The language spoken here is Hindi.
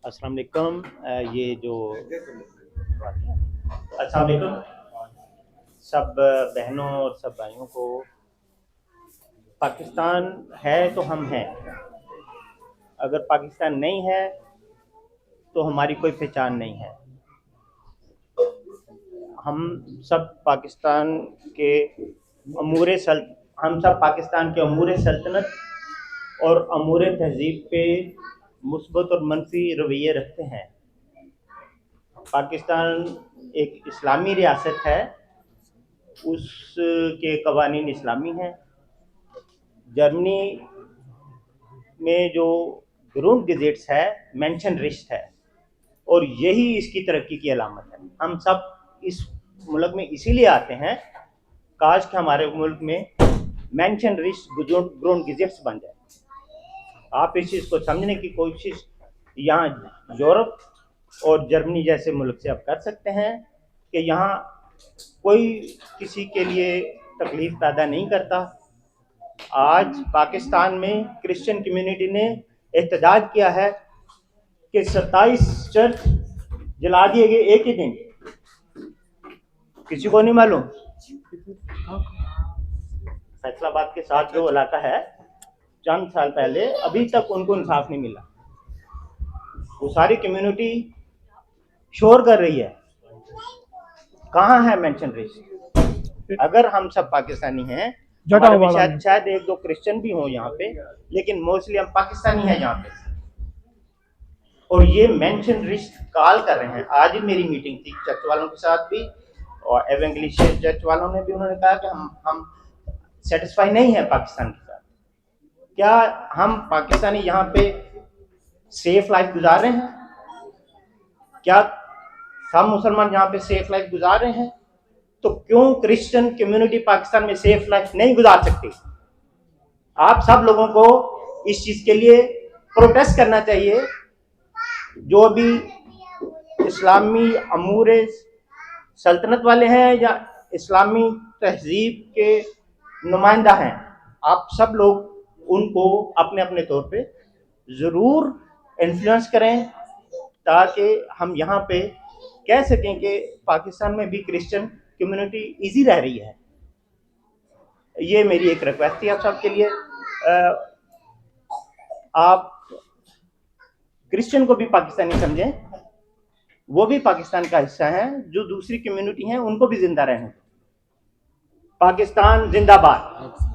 अस्सलाम वालेकुम। ये जो अस्सलाम वालेकुम सब बहनों और सब भाइयों को। पाकिस्तान है तो हम हैं, अगर पाकिस्तान नहीं है तो हमारी कोई पहचान नहीं है। हम सब पाकिस्तान के हम सब पाकिस्तान के अमूर सल्तनत और अमूर तहजीब पे मुस्बत और मनफी रवैये रखते हैं। पाकिस्तान एक इस्लामी रियासत है, उसके कवानीन इस्लामी हैं। जर्मनी में जो ग्रुंड गेजेट्स है, मेंशन रिस्ट है, और यही इसकी तरक्की की अलामत है। हम सब इस मुल्क में इसीलिए आते हैं, काश कि हमारे मुल्क में मेंशन रिस्ट ग्रुंड गेजेट्स बन जाए। आप इस चीज़ को समझने की कोशिश यहाँ यूरोप और जर्मनी जैसे मुल्क से आप कर सकते हैं कि यहाँ कोई किसी के लिए तकलीफ पैदा नहीं करता। आज पाकिस्तान में क्रिश्चियन कम्युनिटी ने एहतजाज किया है कि 27 चर्च जला दिए गए एक ही दिन। किसी को नहीं मालूम? फैसलाबाद के साथ जो इलाका है, चंद साल पहले अभी तक उनको इंसाफ नहीं मिला। वो सारी कम्युनिटी शोर कर रही है, कहाँ है मेंशन रिस्ट? अगर हम सब पाकिस्तानी हैं, शायद एक दो क्रिश्चियन भी हो यहाँ पे, लेकिन मोस्टली हम पाकिस्तानी हैं यहाँ पे। और ये मेंशन रिस्ट कॉल कर रहे हैं। आज ही मेरी मीटिंग थी चर्च वालों के साथ भी, और एवेंगलिशियन चर्च वालों ने भी। उन्होंने कहा कि हम सेटिस्फाई नहीं है पाकिस्तान के साथ। क्या हम पाकिस्तानी यहाँ पे सेफ लाइफ गुजार रहे हैं? क्या सब मुसलमान यहाँ पे सेफ लाइफ गुजार रहे हैं? तो क्यों क्रिश्चियन कम्युनिटी पाकिस्तान में सेफ लाइफ नहीं गुजार सकती? आप सब लोगों को इस चीज के लिए प्रोटेस्ट करना चाहिए। जो भी इस्लामी अमूर सल्तनत वाले हैं या इस्लामी तहजीब के नुमाइंदा हैं, आप सब लोग उनको अपने अपने तौर पे ज़रूर इन्फ्लुएंस करें, ताकि हम यहाँ पे कह सकें कि पाकिस्तान में भी क्रिश्चियन कम्युनिटी इजी रह रही है। ये मेरी एक रिक्वेस्ट थी आप सबके लिए। आप क्रिश्चियन को भी पाकिस्तानी समझें, वो भी पाकिस्तान का हिस्सा है। जो दूसरी कम्युनिटी हैं उनको भी जिंदा रहने। पाकिस्तान जिंदाबाद।